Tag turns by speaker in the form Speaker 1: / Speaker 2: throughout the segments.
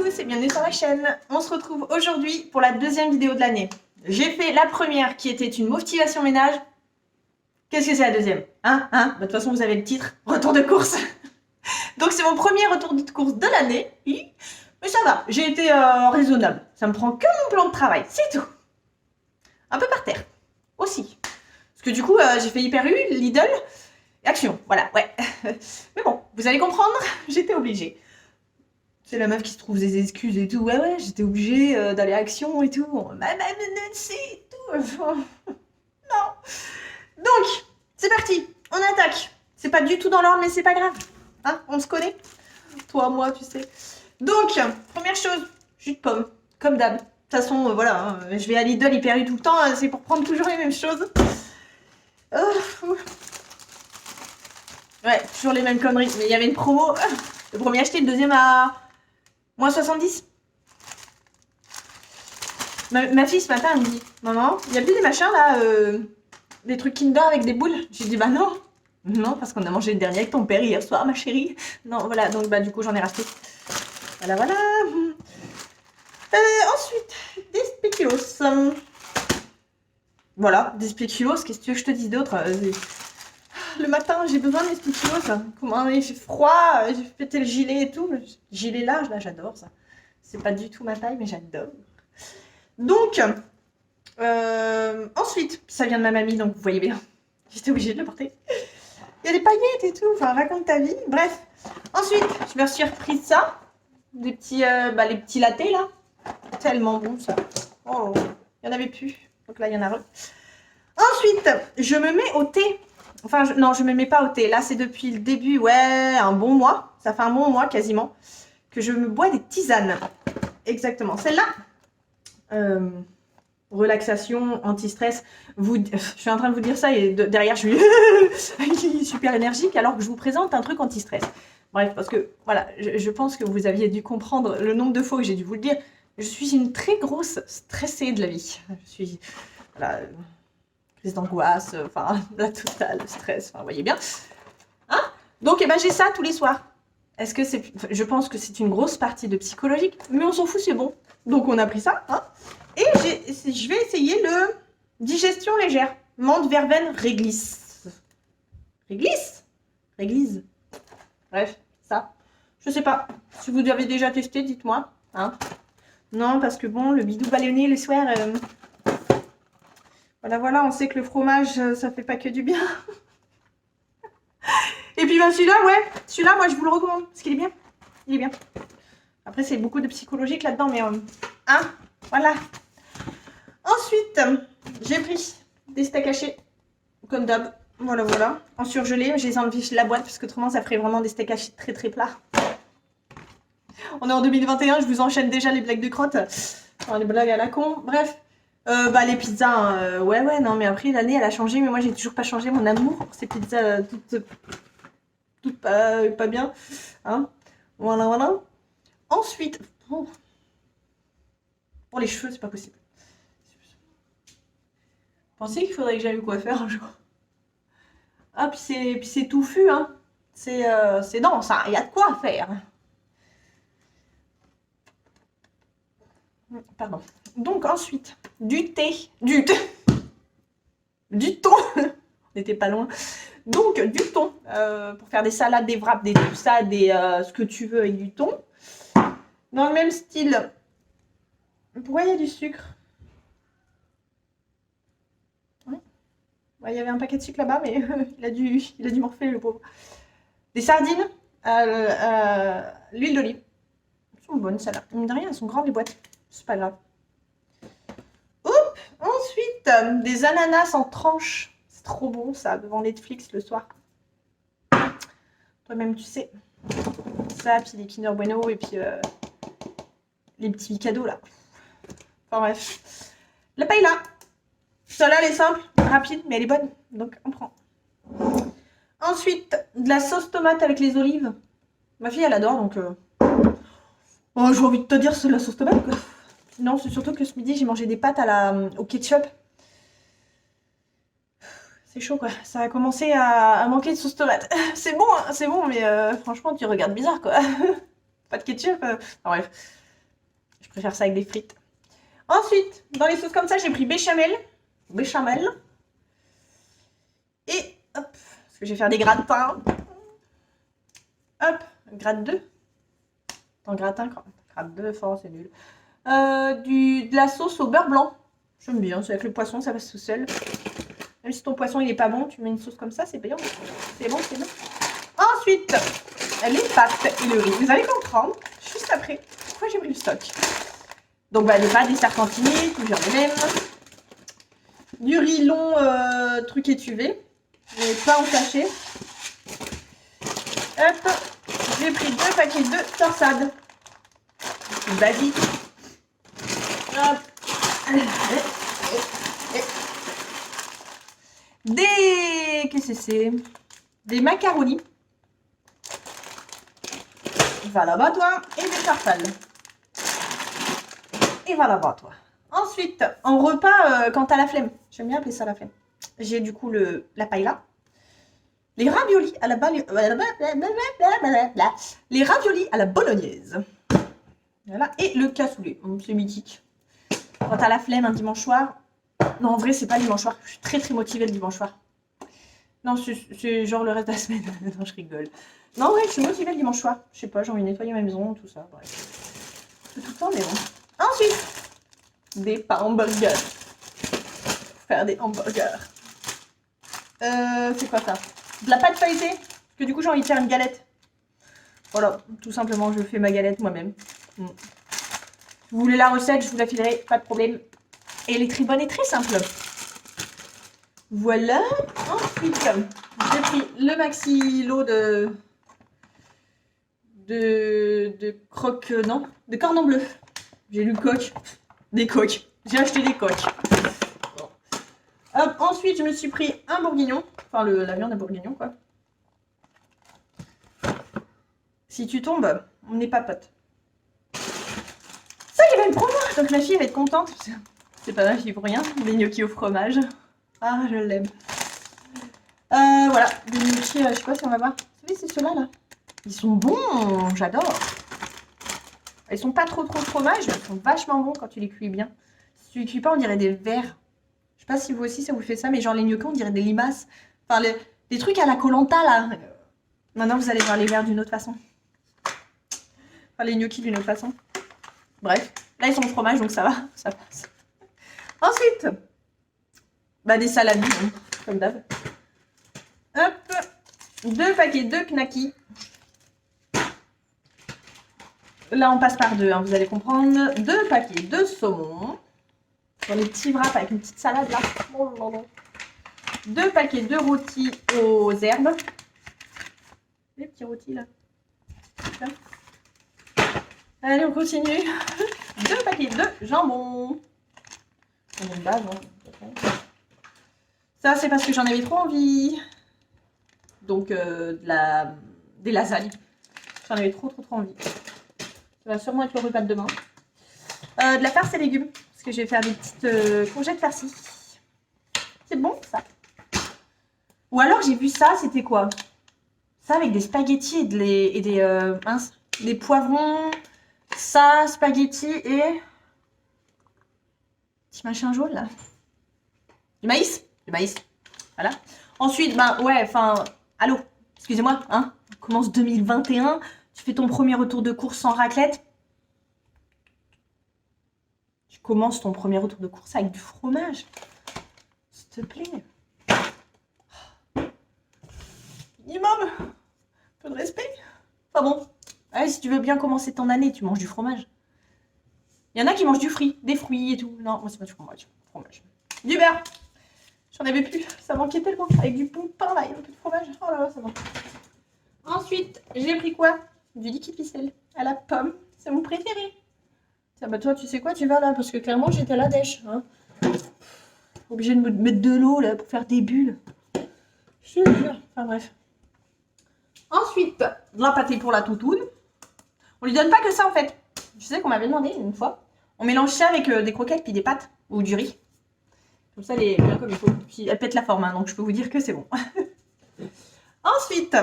Speaker 1: tous et bienvenue sur la chaîne. On se retrouve aujourd'hui pour la deuxième vidéo de l'année. J'ai fait la première qui était une motivation ménage. Qu'est-ce que c'est la deuxième? Bah, de toute façon, vous avez le titre, retour de course. Donc c'est mon premier retour de course de l'année. Mais ça va, j'ai été raisonnable. Ça me prend que mon plan de travail, c'est tout. Un peu par terre, aussi. Parce que du coup, j'ai fait Hyper U, Lidl, et Action, voilà, ouais. Mais bon, vous allez comprendre, j'étais obligée. C'est la meuf qui se trouve des excuses et tout. Ouais, j'étais obligée d'aller à Action et tout. C'est tout. Non. Donc, c'est parti. On attaque. C'est pas du tout dans l'ordre, mais c'est pas grave. Hein, on se connaît. Toi, moi, tu sais. Donc, première chose, jus de pomme. Comme d'hab. De toute façon, voilà. Hein, je vais à Lidl, Hyper U tout le temps. C'est pour prendre toujours les mêmes choses. Ouais, toujours les mêmes conneries. Mais il y avait une promo. Le premier acheté, le deuxième à... moins 70. Ma fille ce matin elle me dit maman, il y a plus des machins là, des trucs Kinder avec des boules. J'ai dit bah non. Non, parce qu'on a mangé le dernier avec ton père hier soir, ma chérie. Non, voilà, donc bah du coup j'en ai racheté. Voilà. Ensuite, des spéculoos. Voilà, des spéculoos, qu'est-ce que tu veux que je te dise d'autre? Le matin, j'ai besoin de mes spéculoos. Comment il fait froid, j'ai pété le gilet et tout. Le gilet large, là, j'adore ça. C'est pas du tout ma taille, mais j'adore. Donc, ensuite, ça vient de ma mamie, donc vous voyez bien. J'étais obligée de le porter. Il y a des paillettes et tout, enfin, raconte ta vie. Bref. Ensuite, je me suis repris ça. Des petits, les petits lattés, là. Tellement bon, ça. Oh, il n'y en avait plus. Donc là, il y en a re. Ensuite, je me mets au thé. Enfin, non, je me mets pas au thé. Là, c'est depuis le début, ouais, un bon mois. Ça fait un bon mois, quasiment, que je me bois des tisanes. Exactement. Celle-là, relaxation, anti-stress. Je suis en train de vous dire ça et derrière, je suis super énergique alors que je vous présente un truc anti-stress. Bref, parce que, voilà, je pense que vous aviez dû comprendre le nombre de fois que j'ai dû vous le dire. Je suis une très grosse stressée de la vie. Je suis, voilà... crise d'angoisse, enfin, la totale, stress, enfin, vous voyez bien. Hein? Donc, j'ai ça tous les soirs. Est-ce que c'est... Je pense que c'est une grosse partie de psychologique, mais on s'en fout, c'est bon. Donc, on a pris ça, hein. Et je vais essayer le digestion légère. Menthe, verveine, réglisse. Réglisse? Réglise. Bref, ça. Je sais pas. Si vous avez déjà testé, dites-moi. Hein? Non, parce que bon, le bidou ballonné le soir... Voilà, on sait que le fromage, ça fait pas que du bien. Et puis celui-là, moi je vous le recommande, parce qu'il est bien. Il est bien. Après, c'est beaucoup de psychologique là-dedans, mais voilà. Ensuite, j'ai pris des steaks hachés, comme d'hab. Voilà. En surgelé, je les ai enlevés de la boîte, parce que autrement, ça ferait vraiment des steaks hachés très très plats. On est en 2021, je vous enchaîne déjà les blagues de crotte. Enfin, les blagues à la con, bref. Les pizzas, ouais, non, mais après l'année elle a changé, mais moi j'ai toujours pas changé mon amour pour ces pizzas toutes pas bien, hein. Voilà. Ensuite, pour les cheveux, c'est pas possible. Pensez qu'il faudrait que j'aille au coiffeur un jour. Ah, puis c'est touffu, hein. C'est dense, hein. Il y a de quoi faire. Pardon. Donc ensuite, du thon, on n'était pas loin. Donc du thon, pour faire des salades, des wraps, des tout ça, ce que tu veux avec du thon. Dans le même style, pourquoi il y a du sucre? Ouais, il y avait un paquet de sucre là-bas, mais il a dû morfler le pauvre. Des sardines, l'huile d'olive. Elles sont bonnes celles-là. Mine de rien, elles sont grandes les boîtes. C'est pas grave. Ensuite, des ananas en tranches. C'est trop bon ça, devant Netflix le soir. Toi-même, tu sais. Ça, puis les Kinder Bueno et puis les petits cadeaux là. Enfin bref. La paella. Celle-là, elle est simple, rapide, mais elle est bonne. Donc, on prend. Ensuite, de la sauce tomate avec les olives. Ma fille, elle adore, donc... Oh, j'ai envie de te dire, c'est de la sauce tomate, quoi. Non, c'est surtout que ce midi, j'ai mangé des pâtes au ketchup. C'est chaud, quoi. Ça a commencé à manquer de sauce tomate. C'est bon, mais franchement, tu regardes bizarre, quoi. Pas de ketchup. Enfin, bref. Je préfère ça avec des frites. Ensuite, dans les sauces comme ça, j'ai pris béchamel. Béchamel. Et hop, parce que je vais faire des gratins. Hop, gratte 2. Attends, gratin, gratte 2, fort, c'est nul. De la sauce au beurre blanc. J'aime bien, c'est avec le poisson, ça passe tout seul. Même si ton poisson il est pas bon, tu mets une sauce comme ça, c'est bien. C'est bon, c'est bon. Ensuite, les pâtes et le riz. Vous allez comprendre juste après pourquoi j'ai pris le stock. Donc bah, les pâtes, des serpentiniers, toujours les mêmes. Du riz long truc étuvé, mais pas en sachet. Hop, j'ai pris 2 paquets de torsade. Basique. Hop. Qu'est-ce que c'est? Des macaronis. Va là-bas toi. Et des farfales. Et va là-bas toi. Ensuite, en repas, quand t'as la flemme. J'aime bien appeler ça la flemme. J'ai du coup la paella. Les raviolis à la les raviolis à la bolognaise. Voilà. Et le cassoulet. C'est mythique. Quand t'as la flemme un dimanche soir. Non, en vrai, c'est pas le dimanche soir. Je suis très motivée le dimanche soir. Non, c'est genre le reste de la semaine. Non, je rigole. Non, ouais, je suis motivée le dimanche soir. Je sais pas, j'ai envie de nettoyer ma maison, tout ça. Bref. C'est tout le temps, mais bon. Ensuite, des pains hamburgers. Faire des hamburgers. C'est quoi ça? De la pâte feuilletée. Parce que du coup, j'ai envie de faire une galette. Voilà, tout simplement, je fais ma galette moi-même. Vous voulez la recette, je vous la filerai, pas de problème. Et elle est très bonne et très simple. Voilà. Ensuite, j'ai pris le maxi lot de croque, non, de cordon bleu. J'ai lu coque. Des coques. J'ai acheté des coques. Bon. Hop, ensuite, je me suis pris un bourguignon. Enfin, la viande à bourguignon, quoi. Si tu tombes, on n'est pas potes. Ça, il y avait une promo. Donc ma fille va être contente. C'est pas ma fille pour rien. Des gnocchis au fromage. Ah, je l'aime. Voilà, des gnocchis, je sais pas si on va voir. Vous savez, c'est ceux-là, là. Ils sont bons, j'adore. Ils sont pas trop fromage, mais ils sont vachement bons quand tu les cuis bien. Si tu les cuis pas, on dirait des verres. Je sais pas si vous aussi, ça vous fait ça, mais genre les gnocchis, on dirait des limaces. Enfin, les trucs à la Koh-Lanta, là. Maintenant, vous allez voir les verres d'une autre façon. Enfin, les gnocchis d'une autre façon. Bref, là, ils sont au fromage, donc ça va, ça passe. Ensuite, bah, des salades, hein, comme d'hab. Hop, 2 paquets de knackis. Là, on passe par 2, hein, vous allez comprendre. 2 paquets de saumon. Sur les petits wraps avec une petite salade, là. 2 paquets de rôtis aux herbes. Les petits rôtis, là. Là. Allez, on continue. 2 paquets de jambon. On a une base, hein. Ça, c'est parce que j'en avais trop envie. Donc, des lasagnes. J'en avais trop envie. Ça va sûrement être le repas de demain. De la farce et légumes. Parce que je vais faire des petites courgettes farcies. C'est bon, ça. Ou alors, j'ai vu ça, c'était quoi? Ça avec des spaghettis et des poivrons. Ça, spaghettis et... Petit machin jaune, là. Du maïs. Du maïs. Voilà. Ensuite, ben, ouais, enfin... Allô, excusez-moi, hein. On commence 2021. Tu fais ton premier retour de course sans raclette. Tu commences ton premier retour de course avec du fromage. S'il te plaît. Minimum. Un peu de respect. Enfin bon. Allez, si tu veux bien commencer ton année, tu manges du fromage. Il y en a qui mangent du fruit, des fruits et tout. Non, moi c'est pas du fromage. Du beurre. J'en avais plus. Ça manquait tellement. Avec du bon pain là, il y a un peu de fromage. Oh là là, ça manque. Ensuite, j'ai pris quoi? Du liquide ficelle à la pomme. C'est mon préféré. Tiens, bah toi, tu sais quoi? Tu vas là, parce que clairement, j'étais à la dèche. Hein. Obligée de me mettre de l'eau là pour faire des bulles. Je te jure. Enfin bref. Ensuite, de la pâtée pour la toutoune. On lui donne pas que ça en fait. Je sais qu'on m'avait demandé une fois. On mélange ça avec des croquettes puis des pâtes ou du riz. Comme ça, les bien comme il faut. Puis elle pète la forme, hein, donc je peux vous dire que c'est bon. Ensuite,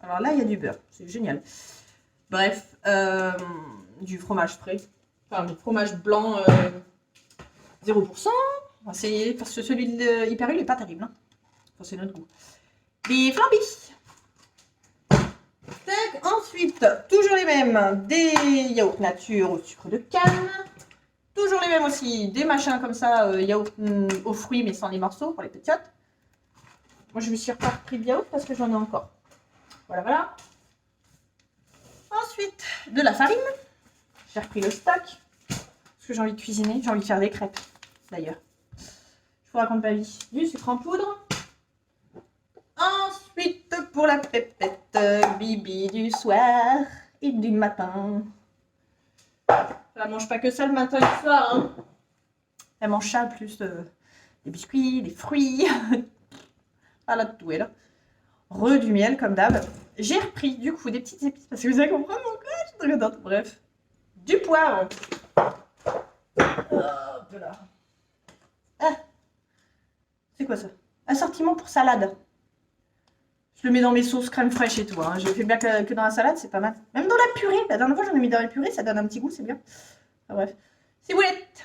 Speaker 1: alors là, il y a du beurre. C'est génial. Bref, du fromage frais. Enfin, du fromage blanc 0%. On va essayer, parce que celui de Hyper U, il n'est pas terrible. Hein. Enfin, c'est notre goût. Des flambis. Tac, ensuite, toujours les mêmes. Des yaourts nature au sucre de canne. Toujours les mêmes aussi. Des machins comme ça, yaourt aux fruits, mais sans les morceaux, pour les petits. Moi, je me suis repris de yaourt parce que j'en ai encore. Voilà, voilà. Ensuite, de la farine. J'ai repris le stock. Parce que j'ai envie de cuisiner. J'ai envie de faire des crêpes, d'ailleurs. Je vous raconte ma vie. Du sucre en poudre. Ensuite, pour la pépette, bibi du soir et du matin. Elle mange pas que ça le matin et le soir. Hein. Elle mange ça plus des biscuits, des fruits. À la tout, elle. Du miel, comme d'hab. J'ai repris, du coup, des petites épices parce que vous allez comprendre mon gosh. Bref. Du poivre. Hop là. Ah. C'est quoi ça? Assortiment pour salade. Je le mets dans mes sauces crème fraîche et tout. Hein. Je le fais bien que dans la salade, c'est pas mal. Même dans la purée. La dernière fois, j'en ai mis dans la purée, ça donne un petit goût, c'est bien. Enfin, bref. Ciboulette.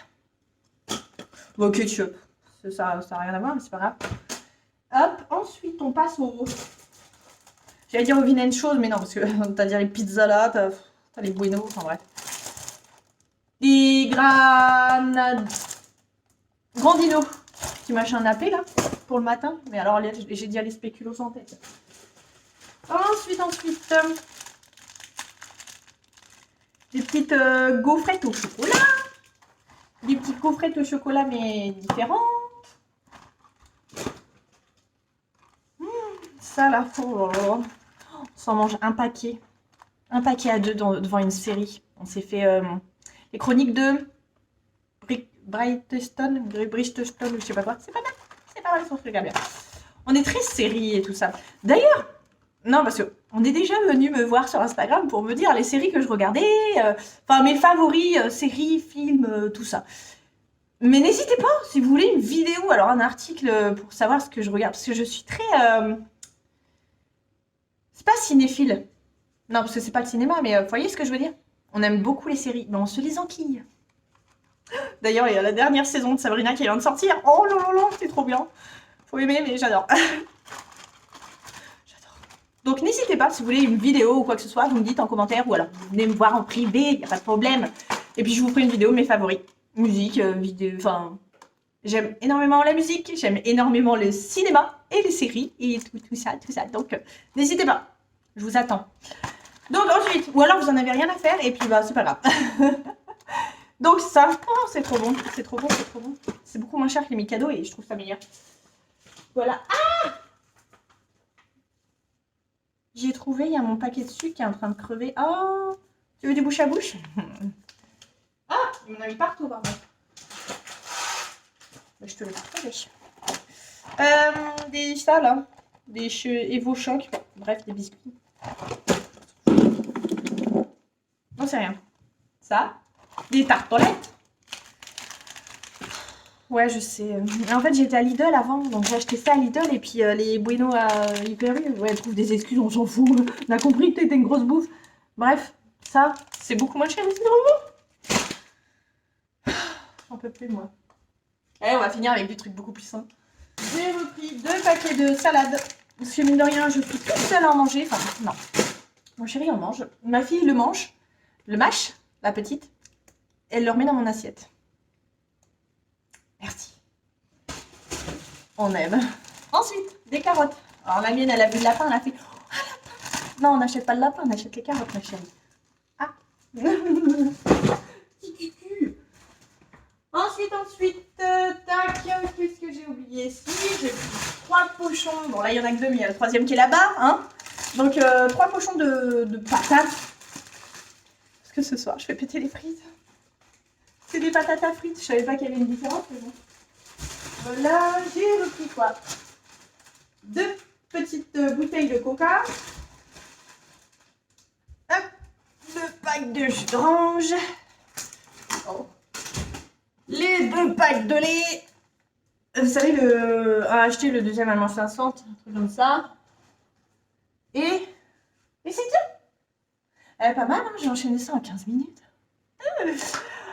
Speaker 1: Bon, ketchup. Ça n'a rien à voir, mais c'est pas grave. Hop, ensuite, on passe au... J'allais dire au vinaigre chose, mais non, parce que t'as dire les pizzas là, t'as les bueno, enfin bref. Des Grandino. Petit machin nappé là, pour le matin. Mais alors, j'ai dit les spéculoos en tête. Ensuite, des petites gaufrettes au chocolat. Des petites gaufrettes au chocolat, mais différentes. Ça là, on s'en mange un paquet. Un paquet à deux devant une série. On s'est fait les chroniques de Bridgestone, je sais pas quoi. C'est pas mal. C'est pas mal, ça se regarde bien. On est très série et tout ça. D'ailleurs, non, parce qu'on est déjà venu me voir sur Instagram pour me dire les séries que je regardais, enfin mes favoris, séries, films, tout ça. Mais n'hésitez pas, si vous voulez une vidéo, alors un article pour savoir ce que je regarde, parce que je suis très... C'est pas cinéphile. Non, parce que c'est pas le cinéma, mais vous voyez ce que je veux dire? On aime beaucoup les séries, mais on se les enquille. D'ailleurs, il y a la dernière saison de Sabrina qui vient de sortir. Oh là là là, c'est trop bien. Faut aimer, mais j'adore. Donc n'hésitez pas, si vous voulez une vidéo ou quoi que ce soit, vous me dites en commentaire, ou alors vous venez me voir en privé, il n'y a pas de problème. Et puis je vous ferai une vidéo de mes favoris. Musique, vidéo, enfin... J'aime énormément la musique, j'aime énormément le cinéma et les séries, et tout ça. Donc n'hésitez pas, je vous attends. Donc ensuite, ou alors vous en avez rien à faire, et puis bah c'est pas grave. Donc ça, oh, c'est trop bon, c'est trop bon. C'est beaucoup moins cher que les Mikado, et je trouve ça meilleur. Voilà. Ah! J'ai trouvé, il y a mon paquet de sucre qui est en train de crever. Oh, tu veux du bouche à bouche? Ah, il m'en a mis partout, pardon. Je te l'ai retrouvé. Ça là, des Evo Choc, bref, des biscuits. Non, c'est rien. Ça, des tartelettes. Ouais, je sais. En fait, j'étais à Lidl avant, donc j'ai acheté ça à Lidl et puis les Bueno à Hyper U. Ouais, elle trouve des excuses, on s'en fout. On a compris que t'étais une grosse bouffe. Bref, ça, c'est beaucoup moins cher, mais c'est trop bon. J'en peux plus, moi. Et on va finir avec des trucs beaucoup plus simples. J'ai repris 2 paquets de salade. Parce que mine de rien, je suis toute seule à en manger. Enfin, non. Mon chéri en mange. Ma fille le mange. Le mâche, la petite. Elle le remet dans mon assiette. Merci. On aime. Ensuite, des carottes. Alors la mienne, elle a vu le lapin, elle a fait... Oh, lapin. Non, on n'achète pas le lapin, on achète les carottes, ma chérie. Ah. Ensuite, tac, qu'est-ce que j'ai oublié ici? J'ai pris 3 pochons. Bon, là, il y en a que 2, mais il y a le 3e qui est là-bas. Hein, donc, 3 pochons de patates. Parce que ce soir, je fais péter les frites. C'est des patates à frites. Je savais pas qu'il y avait une différence, mais bon. Voilà, j'ai repris quoi? 2 petites bouteilles de coca. Hop, le pack de jus d'orange. Oh. Les 2 packs de lait. Vous savez, à acheter le deuxième allemand 500, un truc comme ça. Et c'est tout. Elle est pas mal, hein, j'ai enchaîné ça en 15 minutes.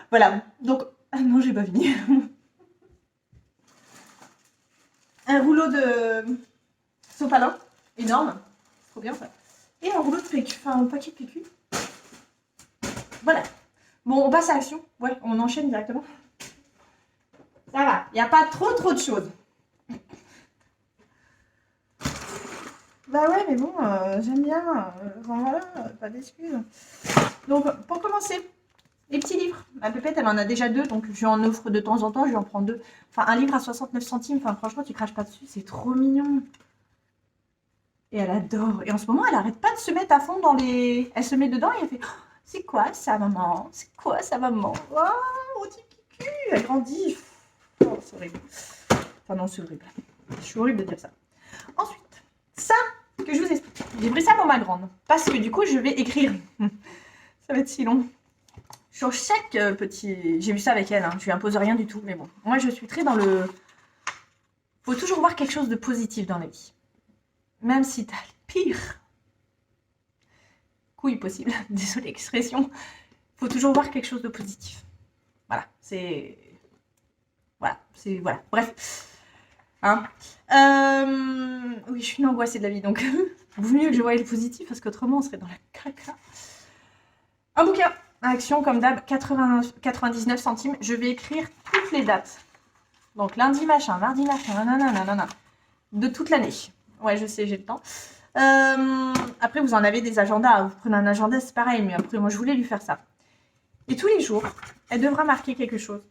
Speaker 1: Voilà, donc... Ah non, j'ai pas fini. Un rouleau de sopalin, énorme. Trop bien ça. Et un rouleau de PQ, enfin un paquet de PQ. Voilà. Bon, on passe à l'action. Ouais, on enchaîne directement. Ça va, il n'y a pas trop de choses. Bah ouais, mais bon, j'aime bien. Enfin, voilà, pas d'excuses. Donc, pour commencer, les petits livres. Ma pépette, elle en a déjà 2, donc je lui en offre de temps en temps, je lui en prends 2. Enfin, un livre à 69 centimes, enfin, franchement, tu craches pas dessus, c'est trop mignon. Et elle adore. Et en ce moment, elle arrête pas de se mettre à fond dans les... Elle se met dedans et elle fait oh, c'est quoi ça, maman? C'est quoi ça, maman? Oh, mon petit kiku, elle grandit. Oh, c'est horrible. Enfin, non, c'est horrible. Je suis horrible de dire ça. Ensuite, ça que je vous explique. J'ai pris ça pour ma grande. Parce que du coup, je vais écrire. Ça va être si long. Sur chaque petit... J'ai vu ça avec elle, hein. Je lui impose rien du tout. Mais bon, moi, je suis très dans le... Faut toujours voir quelque chose de positif dans la vie. Même si t'as le pire couille possible, désolé l'expression, faut toujours voir quelque chose de positif. Voilà, c'est... Voilà, c'est... Voilà, bref. Hein oui, je suis une angoissée de la vie, donc vaut mieux que je voie le positif, parce qu'autrement, on serait dans la caca. Un bouquin, action, comme d'hab, 99 centimes. Je vais écrire toutes les dates. Donc, lundi machin, mardi machin, nanana, de toute l'année. Ouais, je sais, j'ai le temps. Après, vous en avez des agendas. Vous prenez un agenda, c'est pareil. Mais après, moi, je voulais lui faire ça. Et tous les jours, elle devra marquer quelque chose.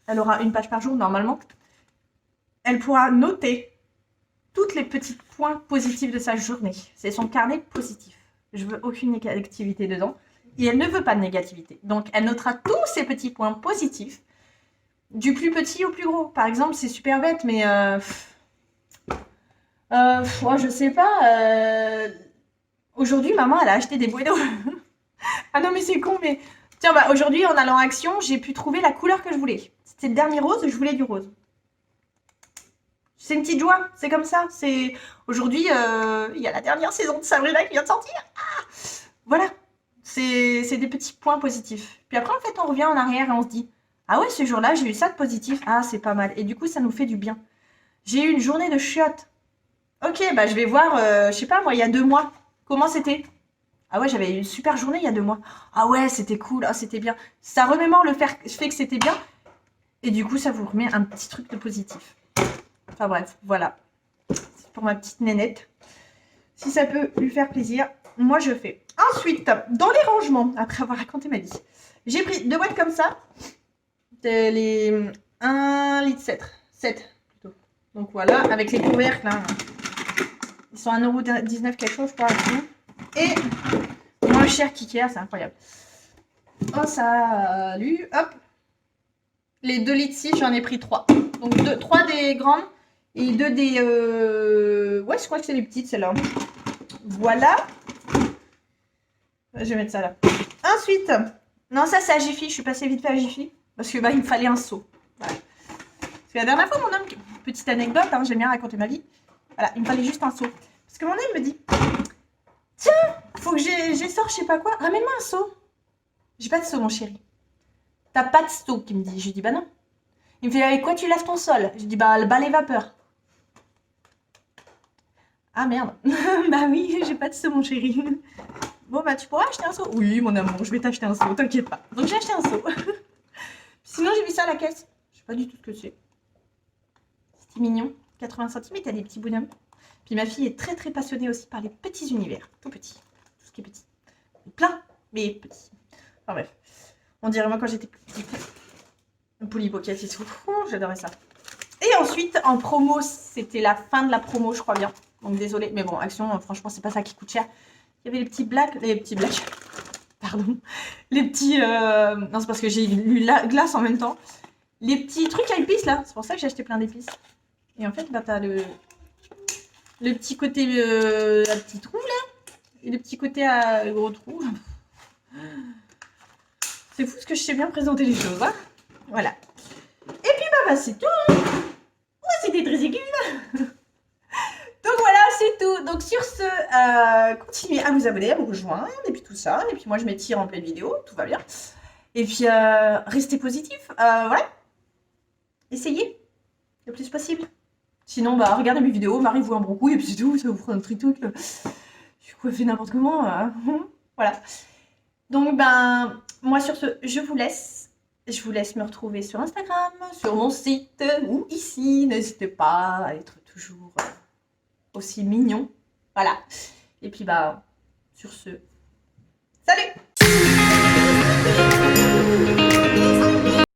Speaker 1: Elle aura une page par jour, normalement. Elle pourra noter tous les petits points positifs de sa journée. C'est son carnet positif. Je veux aucune négativité dedans. Et elle ne veut pas de négativité. Donc, elle notera tous ces petits points positifs. Du plus petit au plus gros. Par exemple, c'est super bête, mais... moi, je sais pas. Aujourd'hui, maman, elle a acheté des Bueno. Ah non, mais c'est con, mais... Tiens, bah, aujourd'hui, en allant à Action, j'ai pu trouver la couleur que je voulais. C'était le dernier rose, je voulais du rose. C'est une petite joie, c'est comme ça. C'est aujourd'hui, il y a la dernière saison de Sabrina qui vient de sortir. Ah voilà, c'est des petits points positifs. Puis après, en fait, on revient en arrière et on se dit ah ouais, ce jour-là, j'ai eu ça de positif. Ah, c'est pas mal. Et du coup, ça nous fait du bien. J'ai eu une journée de chiottes. Ok, bah je vais voir, je sais pas moi, il y a 2 mois. Comment c'était? Ah ouais, j'avais eu une super journée il y a 2 mois. Ah ouais, c'était cool, ah, c'était bien. Ça remémore le fait que c'était bien. Et du coup, ça vous remet un petit truc de positif. Enfin bref, voilà. C'est pour ma petite nénette. Si ça peut lui faire plaisir, moi je fais. Ensuite, dans les rangements, après avoir raconté ma vie, j'ai pris 2 boîtes comme ça. Les 1 litre 7 plutôt. Donc voilà, avec les couvercles là. Ils sont à 1,19€ quelque chose, je crois. Et moins cher qu'Ikea, c'est incroyable. Oh, salut, hop. Les 2 litres 6, j'en ai pris 3. Donc 3 des grandes et 2 des... Ouais, je crois que c'est les petites, celles-là. Voilà. Je vais mettre ça là. Ensuite, non, ça c'est à Jiffy. Je suis passée vite fait à Jiffy. Parce que bah, il me fallait un seau. Voilà. Parce que la dernière fois, mon homme, petite anecdote, hein, j'aime bien raconter ma vie. Voilà, il me fallait juste un seau. Parce que mon homme me dit tiens, faut que j'essore, je sais pas quoi. Ramène-moi un seau. J'ai pas de seau, mon chéri. T'as pas de seau, qui me dit. Je lui dis bah non. Il me fait avec quoi tu laves ton sol? Je lui dis bah le balai vapeur. Ah merde. Bah oui, j'ai pas de seau, mon chéri. Bon bah tu pourras acheter un seau? Oui, mon amour, je vais t'acheter un seau, t'inquiète pas. Donc j'ai acheté un seau. Sinon j'ai vu ça à la caisse. Je sais pas du tout ce que c'est. C'était mignon. 80 centimes, t'as des petits bonhommes. Puis ma fille est très très passionnée aussi par les petits univers. Tout petits. Tout ce qui est petit. Plein, mais petit. Enfin bref. On dirait moi quand j'étais petite. Un Polly Pocket et tout. J'adorais ça. Et ensuite, en promo, c'était la fin de la promo, je crois bien. Donc désolé, mais bon, Action, franchement, c'est pas ça qui coûte cher. Il y avait les petits blacks, pardon, les petits, non, c'est parce que j'ai lu la glace en même temps. Les petits trucs à épices, là, c'est pour ça que j'ai acheté plein d'épices. Et en fait, bah, t'as le petit côté, la petite trou, là, et le petit côté à gros trou. C'est fou ce que je sais bien présenter les choses, hein. Voilà. Et puis, bah c'est tout. Ouais, c'était très aigu. Donc voilà, c'est tout. Donc sur ce, continuez à vous abonner, à vous rejoindre, et puis tout ça. Et puis moi, je m'étire en pleine vidéo, tout va bien. Et puis, restez positif. Voilà. Essayez le plus possible. Sinon, bah, regardez mes vidéos, mariez-vous un bon coup, et puis c'est tout, ça vous fera un petit truc. Je suis coiffée n'importe comment. Voilà. Donc, ben, moi sur ce, je vous laisse. Je vous laisse me retrouver sur Instagram, sur mon site, ou ici. N'hésitez pas à être toujours aussi mignon. Voilà. Et puis, bah, sur ce, salut!